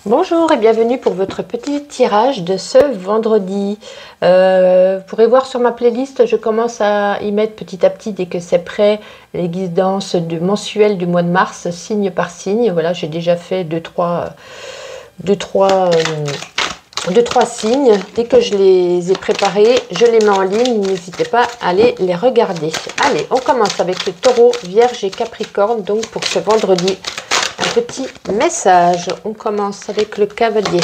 Bonjour et bienvenue pour votre petit tirage de ce vendredi. Vous pourrez voir sur ma playlist, je commence à y mettre petit à petit dès que c'est prêt les guidances mensuelles du mois de mars, signe par signe. Voilà, j'ai déjà fait deux, trois signes. Dès que je les ai préparés, je les mets en ligne. N'hésitez pas à aller les regarder. Allez, on commence avec le taureau, vierge et capricorne, donc pour ce vendredi. Un petit message. On commence avec le cavalier.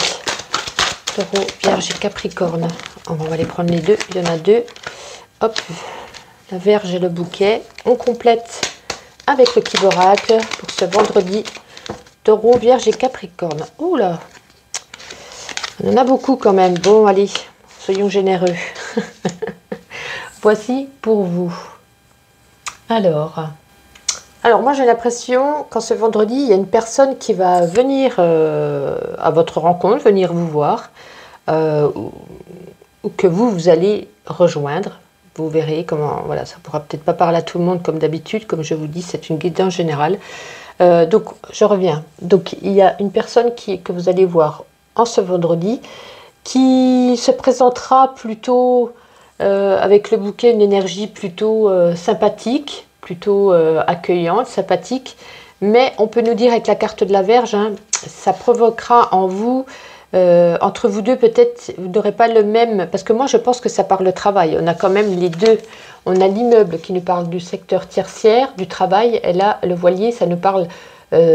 Taureau, vierge et capricorne. On va aller prendre les deux. Il y en a deux. Hop. La verge et le bouquet. On complète avec le kiboracle pour ce vendredi. Taureau, vierge et capricorne. Oula. On en a beaucoup quand même. Bon, allez. Soyons généreux. Voici pour vous. Alors moi j'ai l'impression qu'en ce vendredi, il y a une personne qui va venir à votre rencontre, venir vous voir, ou que vous allez rejoindre. Vous verrez comment, voilà, ça ne pourra peut-être pas parler à tout le monde comme d'habitude, comme je vous dis, c'est une guidance générale. Donc je reviens. Donc il y a une personne que vous allez voir en ce vendredi, qui se présentera plutôt avec le bouquet, une énergie plutôt sympathique, plutôt accueillante, sympathique, mais on peut nous dire avec la carte de la Vierge, hein, ça provoquera en vous, entre vous deux peut-être, vous n'aurez pas le même, parce que moi je pense que ça parle de travail, on a quand même les deux, on a l'immeuble qui nous parle du secteur tertiaire, du travail, et là le voilier ça nous parle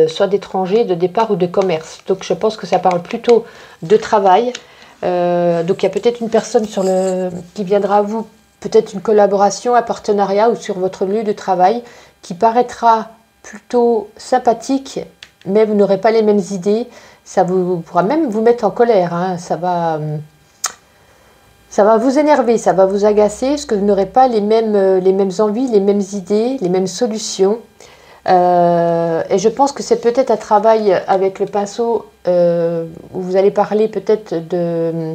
soit d'étrangers, de départ ou de commerce, donc je pense que ça parle plutôt de travail. Donc il y a peut-être une personne qui viendra à vous, peut-être une collaboration, un partenariat ou sur votre lieu de travail qui paraîtra plutôt sympathique, mais vous n'aurez pas les mêmes idées. Ça pourra même vous mettre en colère, hein. Ça va vous énerver, ça va vous agacer, parce que vous n'aurez pas les mêmes envies, les mêmes idées, les mêmes solutions. Et je pense que c'est peut-être un travail avec le pinceau où vous allez parler peut-être de...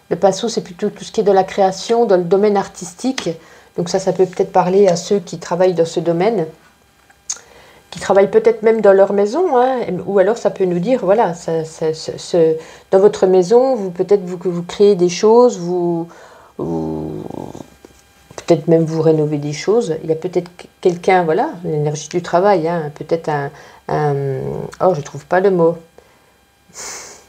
Le pinceau, c'est plutôt tout ce qui est de la création, dans le domaine artistique. Donc ça peut peut-être parler à ceux qui travaillent dans ce domaine, qui travaillent peut-être même dans leur maison, hein, ou alors ça peut nous dire, voilà, dans votre maison, peut-être vous créez des choses, peut-être même vous rénovez des choses. Il y a peut-être quelqu'un, voilà, l'énergie du travail, hein, peut-être oh, je ne trouve pas le mot.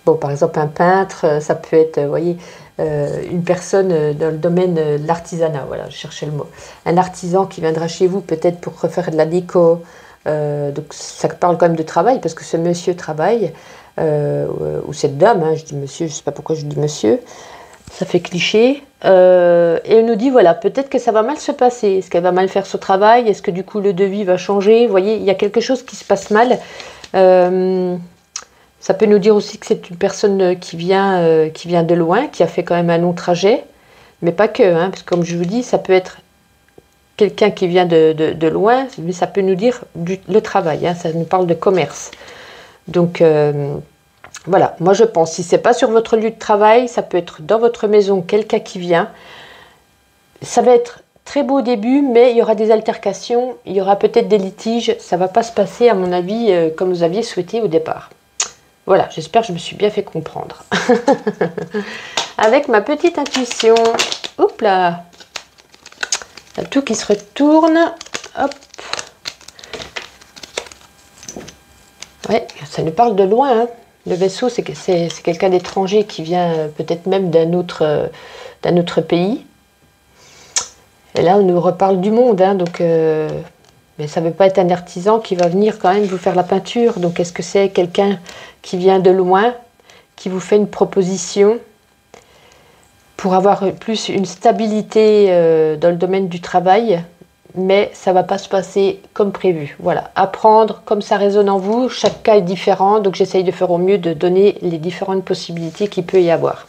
Bon, par exemple, un peintre, ça peut être, vous voyez, une personne dans le domaine de l'artisanat, voilà, je cherchais le mot. Un artisan qui viendra chez vous peut-être pour refaire de la déco. Donc ça parle quand même de travail, parce que ce monsieur travaille, ou cette dame, hein, je dis monsieur, je ne sais pas pourquoi je dis monsieur, ça fait cliché. Et on nous dit, voilà, peut-être que ça va mal se passer. Est-ce qu'elle va mal faire son travail? Est-ce que du coup le devis va changer? Vous voyez, il y a quelque chose qui se passe mal. Ça peut nous dire aussi que c'est une personne qui vient de loin, qui a fait quand même un long trajet, mais pas que, hein, parce que comme je vous dis, ça peut être quelqu'un qui vient de loin, mais ça peut nous dire le travail, hein, ça nous parle de commerce. Donc voilà, moi je pense, si ce n'est pas sur votre lieu de travail, ça peut être dans votre maison, quelqu'un qui vient. Ça va être très beau au début, mais il y aura des altercations, il y aura peut-être des litiges, ça ne va pas se passer à mon avis comme vous aviez souhaité au départ. Voilà, j'espère que je me suis bien fait comprendre. Avec ma petite intuition. Hop là. Il y a tout qui se retourne. Hop. Ouais, ça nous parle de loin. Hein. Le vaisseau, c'est quelqu'un d'étranger qui vient peut-être même d'un autre pays. Et là, on nous reparle du monde. Hein, donc... mais ça ne veut pas être un artisan qui va venir quand même vous faire la peinture. Donc, est-ce que c'est quelqu'un qui vient de loin, qui vous fait une proposition pour avoir plus une stabilité dans le domaine du travail, mais ça ne va pas se passer comme prévu. Voilà, apprendre comme ça résonne en vous. Chaque cas est différent, donc j'essaye de faire au mieux de donner les différentes possibilités qu'il peut y avoir.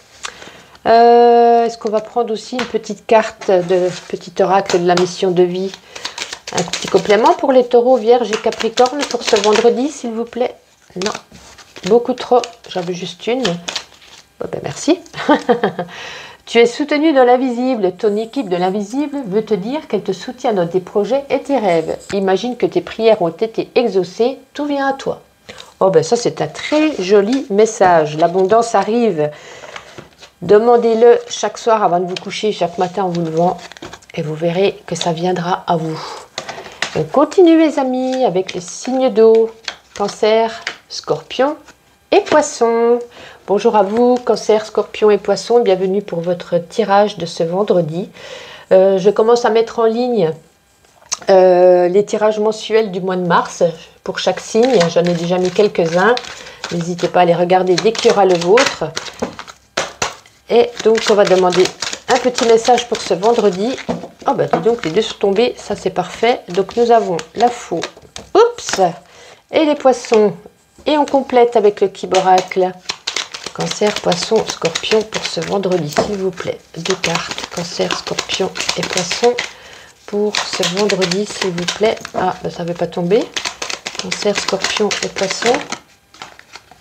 Est-ce qu'on va prendre aussi une petite carte de petit oracle de la mission de vie? Un petit complément pour les taureaux, vierges et capricornes pour ce vendredi, s'il vous plaît. Non, beaucoup trop. J'en veux juste une. Bon, ben merci. Tu es soutenu dans l'invisible. Ton équipe de l'invisible veut te dire qu'elle te soutient dans tes projets et tes rêves. Imagine que tes prières ont été exaucées. Tout vient à toi. Oh ben ça c'est un très joli message. L'abondance arrive. Demandez-le chaque soir avant de vous coucher, chaque matin en vous levant. Et vous verrez que ça viendra à vous. On continue les amis avec les signes d'eau. Cancer, Scorpion et Poisson. Bonjour à vous, Cancer, Scorpion et Poisson. Bienvenue pour votre tirage de ce vendredi. Je commence à mettre en ligne les tirages mensuels du mois de mars pour chaque signe. J'en ai déjà mis quelques-uns. N'hésitez pas à les regarder dès qu'il y aura le vôtre. Et donc, on va demander un petit message pour ce vendredi. Oh, bah, dis donc, les deux sont tombés. Ça, c'est parfait. Donc, nous avons la faux. Oups! Et les poissons. Et on complète avec le Kiboracle. Cancer, Poisson, Scorpion pour ce vendredi, s'il vous plaît. 2 cartes. Cancer, Scorpion et Poisson pour ce vendredi, s'il vous plaît. Ah, bah, ça ne veut pas tomber. Cancer, Scorpion et Poisson.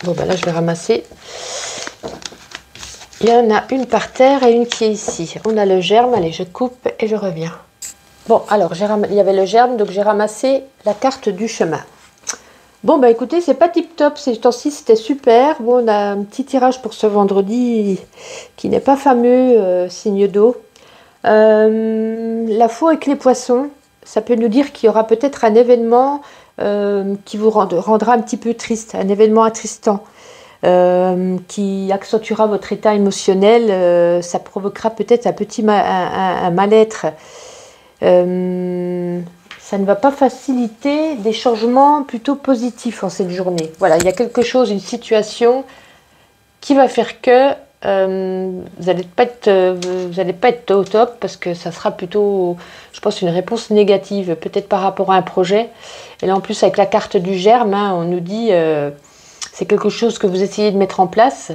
Bon, bah là, je vais ramasser. Il y en a une par terre et une qui est ici. On a le germe. Allez, je coupe et je reviens. Bon, alors, il y avait le germe, donc j'ai ramassé la carte du chemin. Bon, bah écoutez, c'est pas tip top ces temps-ci, c'était super. Bon, on a un petit tirage pour ce vendredi qui n'est pas fameux, signe d'eau. La faux avec les poissons, ça peut nous dire qu'il y aura peut-être un événement qui vous rendra un petit peu triste, un événement attristant. Qui accentuera votre état émotionnel, ça provoquera peut-être un petit un mal-être. Ça ne va pas faciliter des changements plutôt positifs en cette journée. Voilà, il y a quelque chose, une situation qui va faire que vous n'allez pas être au top parce que ça sera plutôt, je pense, une réponse négative, peut-être par rapport à un projet. Et là, en plus, avec la carte du germe, hein, on nous dit c'est quelque chose que vous essayez de mettre en place.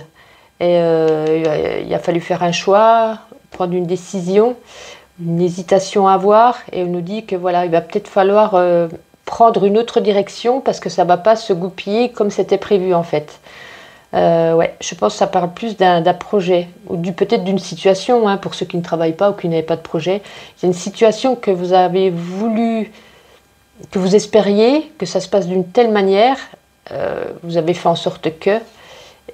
Et il a fallu faire un choix, prendre une décision. Une hésitation à avoir et on nous dit que voilà, il va peut-être falloir prendre une autre direction parce que ça ne va pas se goupiller comme c'était prévu en fait. Ouais, je pense que ça parle plus d'un projet ou peut-être d'une situation, hein, pour ceux qui ne travaillent pas ou qui n'avaient pas de projet. Il y a une situation que vous avez voulu, que vous espériez que ça se passe d'une telle manière, vous avez fait en sorte que,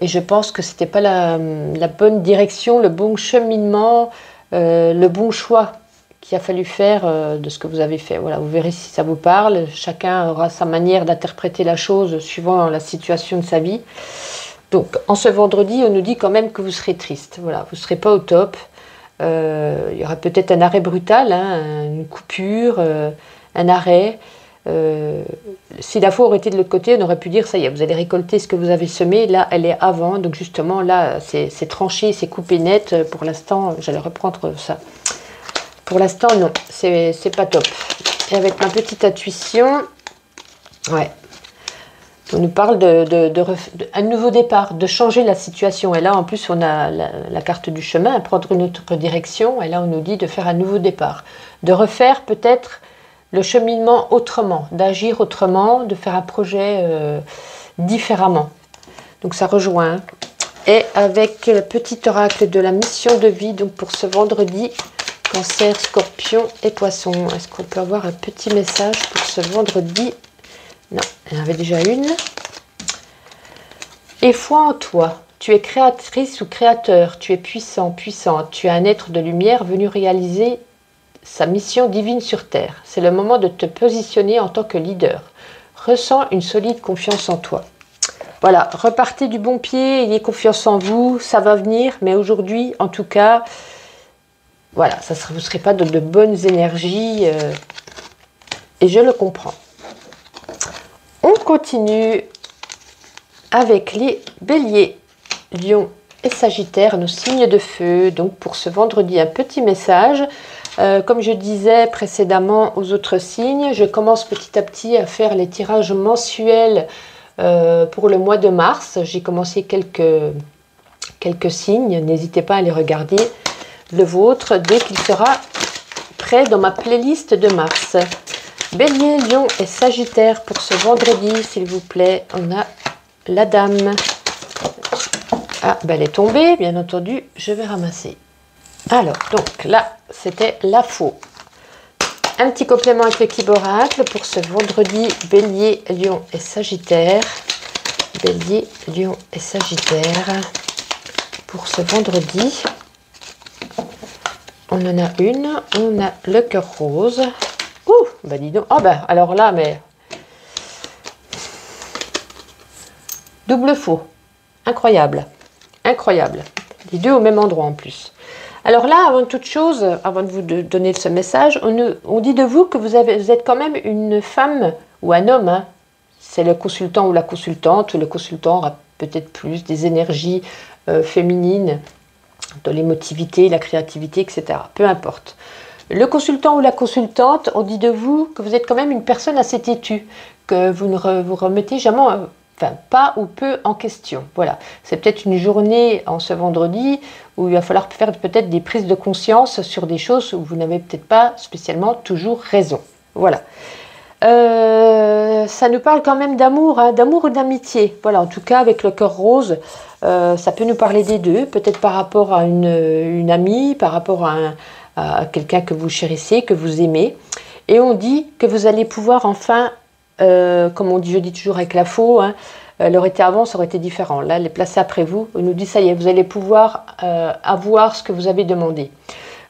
et je pense que c'était pas la bonne direction, le bon cheminement, le bon choix qu'il a fallu faire de ce que vous avez fait. Voilà, vous verrez si ça vous parle. Chacun aura sa manière d'interpréter la chose suivant la situation de sa vie. Donc, en ce vendredi, on nous dit quand même que vous serez triste. Voilà, vous ne serez pas au top. Il y aura peut-être un arrêt brutal, hein, une coupure, un arrêt. Si la faux aurait été de l'autre côté, on aurait pu dire ça y est, vous allez récolter ce que vous avez semé. Là, elle est avant, donc justement là, c'est tranché, c'est coupé net. Pour l'instant, j'allais reprendre ça. Pour l'instant, non, c'est pas top. Et avec ma petite intuition, ouais, on nous parle d'un nouveau départ, de changer la situation. Et là, en plus, on a la carte du chemin, à prendre une autre direction. Et là, on nous dit de faire un nouveau départ, de refaire peut-être le cheminement autrement, d'agir autrement, de faire un projet différemment. Donc ça rejoint. Et avec le petit oracle de la mission de vie, donc pour ce vendredi, Cancer, Scorpion et Poisson. Est-ce qu'on peut avoir un petit message pour ce vendredi? Non, il y en avait déjà une. Et foi en toi. Tu es créatrice ou créateur. Tu es puissant, puissante. Tu es un être de lumière venu réaliser sa mission divine sur Terre. C'est le moment de te positionner en tant que leader. Ressens une solide confiance en toi. Voilà, repartez du bon pied, ayez confiance en vous, ça va venir, mais aujourd'hui, en tout cas, voilà, vous ne serez pas dans de bonnes énergies, et je le comprends. On continue avec les béliers, lions et sagittaires, nos signes de feu. Donc pour ce vendredi, un petit message. Comme je disais précédemment aux autres signes, je commence petit à petit à faire les tirages mensuels pour le mois de mars. J'ai commencé quelques signes, n'hésitez pas à les regarder. Le vôtre dès qu'il sera prêt dans ma playlist de mars. Bélier, lion et sagittaire pour ce vendredi, s'il vous plaît. On a la dame. Ah, ben elle est tombée, bien entendu, je vais ramasser. Alors, donc là, c'était la faux. Un petit complément avec le Kiboracle pour ce vendredi, Bélier, Lion et Sagittaire. Bélier, Lion et Sagittaire pour ce vendredi. On en a une, on a le cœur rose. Ouh, bah dis donc. Oh bah alors là, mais double faux. Incroyable. Incroyable. Les deux au même endroit en plus. Alors là, avant toute chose, avant de vous donner ce message, on dit de vous que vous êtes quand même une femme ou un homme. Hein. C'est le consultant ou la consultante. Le consultant aura peut-être plus des énergies féminines, de l'émotivité, la créativité, etc. Peu importe. Le consultant ou la consultante, on dit de vous que vous êtes quand même une personne assez têtue, que vous ne vous remettez jamais... Enfin, pas ou peu en question. Voilà. C'est peut-être une journée en ce vendredi où il va falloir faire peut-être des prises de conscience sur des choses où vous n'avez peut-être pas spécialement toujours raison. Voilà. Ça nous parle quand même d'amour, hein, d'amour ou d'amitié. Voilà, en tout cas, avec le cœur rose, ça peut nous parler des deux. Peut-être par rapport à une amie, par rapport à quelqu'un que vous chérissez, que vous aimez. Et on dit que vous allez pouvoir enfin... comme on dit, je dis toujours avec la faux, hein, elle aurait été avant, ça aurait été différent. Là, elle est placée après vous. On nous dit, ça y est, vous allez pouvoir avoir ce que vous avez demandé.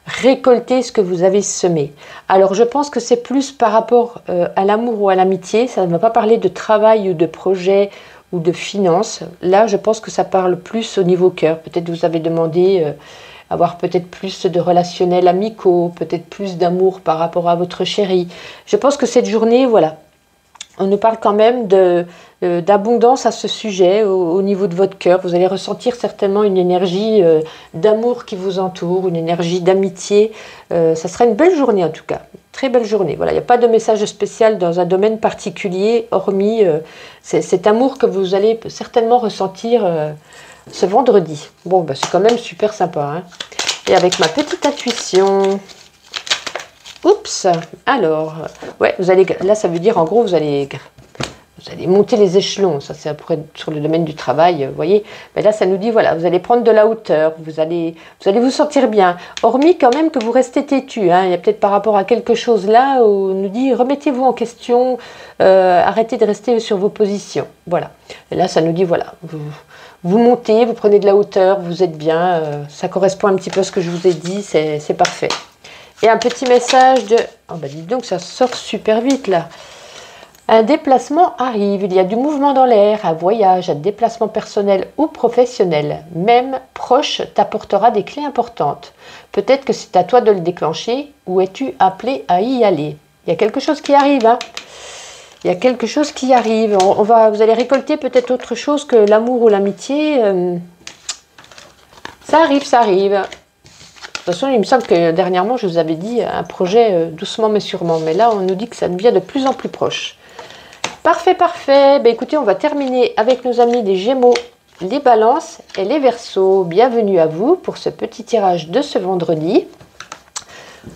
Récolter ce que vous avez semé. Alors, je pense que c'est plus par rapport à l'amour ou à l'amitié. Ça ne va pas parler de travail ou de projet ou de finances. Là, je pense que ça parle plus au niveau cœur. Peut-être vous avez demandé... avoir peut-être plus de relationnels amicaux, peut-être plus d'amour par rapport à votre chéri. Je pense que cette journée, voilà, on nous parle quand même d'abondance à ce sujet au niveau de votre cœur. Vous allez ressentir certainement une énergie d'amour qui vous entoure, une énergie d'amitié. Ça sera une belle journée en tout cas, très belle journée. Voilà, il n'y a pas de message spécial dans un domaine particulier, hormis cet amour que vous allez certainement ressentir ce vendredi. Bon, bah, c'est quand même super sympa. Hein. Et avec ma petite intuition... Oups, alors, ouais, vous allez, là ça veut dire en gros vous allez monter les échelons, ça c'est après sur le domaine du travail, vous voyez, mais là ça nous dit voilà, vous allez prendre de la hauteur, vous allez vous sentir bien, hormis quand même que vous restez têtu, hein, il y a peut-être par rapport à quelque chose là où on nous dit remettez-vous en question, arrêtez de rester sur vos positions, voilà, et là ça nous dit voilà, vous montez, vous prenez de la hauteur, vous êtes bien, ça correspond un petit peu à ce que je vous ai dit, c'est parfait. Et un petit message de... Oh bah dites donc, ça sort super vite là. Un déplacement arrive, il y a du mouvement dans l'air, un voyage, un déplacement personnel ou professionnel, même proche, t'apportera des clés importantes. Peut-être que c'est à toi de le déclencher ou es-tu appelé à y aller. Il y a quelque chose qui arrive, hein. Il y a quelque chose qui arrive. Vous allez récolter peut-être autre chose que l'amour ou l'amitié. Ça arrive, ça arrive. De toute façon, il me semble que dernièrement, je vous avais dit un projet doucement mais sûrement. Mais là, on nous dit que ça devient de plus en plus proche. Parfait, parfait. Ben, écoutez, on va terminer avec nos amis des Gémeaux, les Balances et les Verseaux. Bienvenue à vous pour ce petit tirage de ce vendredi.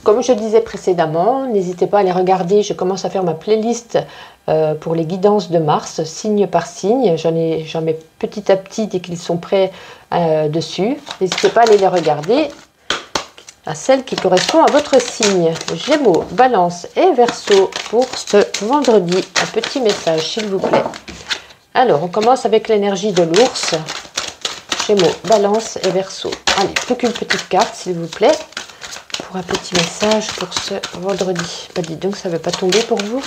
Comme je disais précédemment, n'hésitez pas à les regarder. Je commence à faire ma playlist pour les guidances de Mars, signe par signe. J'en mets petit à petit dès qu'ils sont prêts dessus. N'hésitez pas à aller les regarder. À celle qui correspond à votre signe. Gémeaux, Balance et Verseau pour ce vendredi. Un petit message, s'il vous plaît. Alors, on commence avec l'énergie de l'ours. Gémeaux, Balance et Verseau. Allez, plus qu'une petite carte, s'il vous plaît, pour un petit message pour ce vendredi. Bah, dites donc, ça ne va pas tomber pour vous.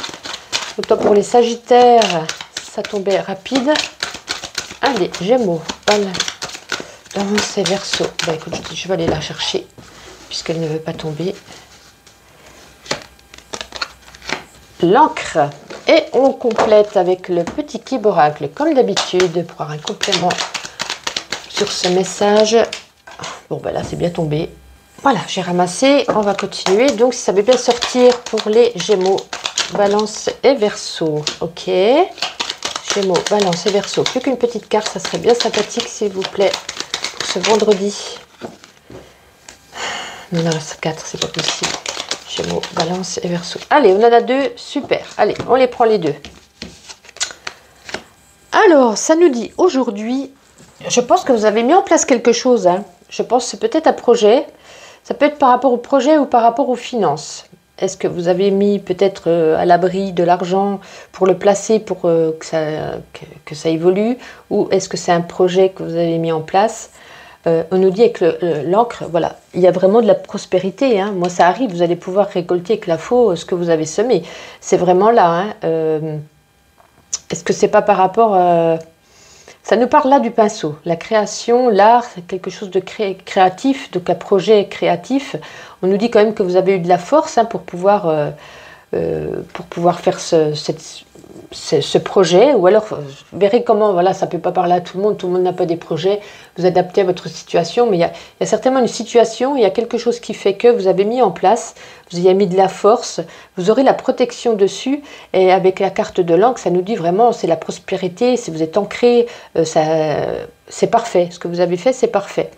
Autant pour les Sagittaires, ça tombait rapide. Allez, Gémeaux, Balance et Verseau. Bah, écoute, je vais aller la chercher, puisqu'elle ne veut pas tomber. L'encre. Et on complète avec le petit cube oracle, comme d'habitude, pour avoir un complément sur ce message. Bon, ben là, c'est bien tombé. Voilà, j'ai ramassé. On va continuer. Donc, ça veut bien sortir pour les Gémeaux, Balance et Verseau. Ok. Gémeaux, Balance et Verseau. Plus qu'une petite carte, ça serait bien sympathique, s'il vous plaît, pour ce vendredi. Il en reste 4, c'est pas possible. Gémeaux, Balance et Verseau. Allez, on en a 2, super. Allez, on les prend les 2. Alors, ça nous dit aujourd'hui, je pense que vous avez mis en place quelque chose. Hein. Je pense que c'est peut-être un projet. Ça peut être par rapport au projet ou par rapport aux finances. Est-ce que vous avez mis peut-être à l'abri de l'argent pour le placer, pour que ça évolue? Ou est-ce que c'est un projet que vous avez mis en place? On nous dit avec l'encre, voilà, il y a vraiment de la prospérité. Hein. Moi, ça arrive, vous allez pouvoir récolter avec la faux ce que vous avez semé. C'est vraiment là. Hein. Est-ce que c'est pas par rapport... ça nous parle là du pinceau. La création, l'art, c'est quelque chose de créatif, donc un projet créatif. On nous dit quand même que vous avez eu de la force hein, pour pouvoir faire ce projet. Ou alors, vous verrez comment, voilà, ça ne peut pas parler à tout le monde n'a pas des projets. Vous adaptez à votre situation, mais il y a certainement une situation, il y a quelque chose qui fait que vous avez mis en place, vous y avez mis de la force, vous aurez la protection dessus, et avec la carte de l'encre, ça nous dit vraiment, c'est la prospérité, si vous êtes ancré, c'est parfait, ce que vous avez fait, c'est parfait.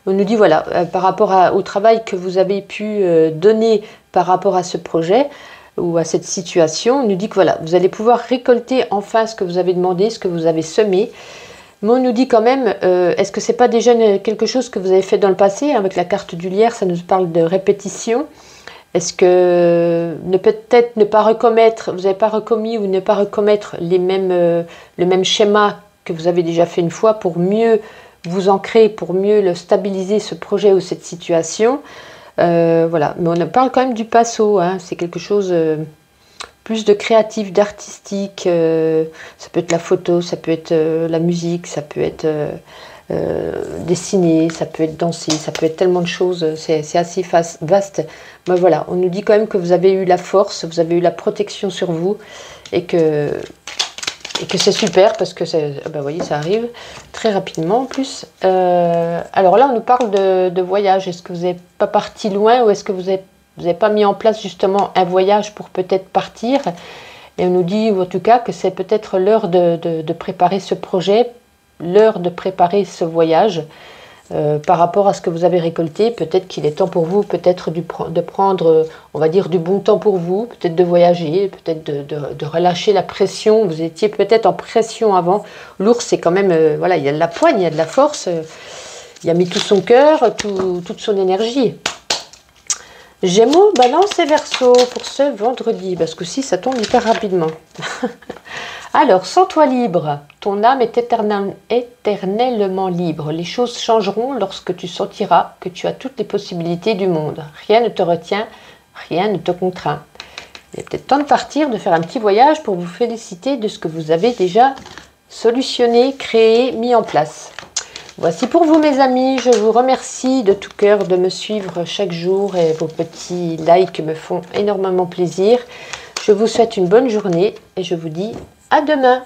On nous dit, voilà, par rapport au travail que vous avez pu donner par rapport à ce projet, ou à cette situation, on nous dit que voilà, vous allez pouvoir récolter enfin ce que vous avez demandé, ce que vous avez semé. Mais on nous dit quand même, est-ce que c'est pas déjà quelque chose que vous avez fait dans le passé? Avec la carte du lierre, ça nous parle de répétition. Est-ce que peut-être ne pas recommettre, vous n'avez pas recommis ou ne pas recommettre le même schéma que vous avez déjà fait une fois pour mieux vous ancrer, pour mieux le stabiliser, ce projet ou cette situation? Voilà, mais on parle quand même du pinceau, hein. C'est quelque chose plus de créatif, d'artistique, ça peut être la photo, ça peut être la musique, ça peut être dessiner, ça peut être danser, ça peut être tellement de choses, c'est assez vaste. Mais voilà, on nous dit quand même que vous avez eu la force, vous avez eu la protection sur vous et que c'est super parce que ben vous voyez, ça arrive très rapidement en plus. Alors là, on nous parle de voyage. Est-ce que vous n'êtes pas parti loin ou est-ce que vous n'avez pas mis en place justement un voyage pour peut-être partir? Et on nous dit en tout cas que c'est peut-être l'heure de préparer ce projet, l'heure de préparer ce voyage. Par rapport à ce que vous avez récolté, peut-être qu'il est temps pour vous, peut-être de prendre, on va dire, du bon temps pour vous, peut-être de voyager, peut-être de relâcher la pression. Vous étiez peut-être en pression avant. L'ours, c'est quand même, voilà, il y a de la poigne, il y a de la force, il a mis tout son cœur, toute son énergie. Gémeaux, Balance et Verseau pour ce vendredi, parce que si ça tombe hyper rapidement. Alors, sens-toi libre, ton âme est éternellement libre. Les choses changeront lorsque tu sentiras que tu as toutes les possibilités du monde. Rien ne te retient, rien ne te contraint. Il est peut-être temps de partir, de faire un petit voyage pour vous féliciter de ce que vous avez déjà solutionné, créé, mis en place. Voici pour vous mes amis, je vous remercie de tout cœur de me suivre chaque jour et vos petits likes me font énormément plaisir. Je vous souhaite une bonne journée et je vous dis à demain.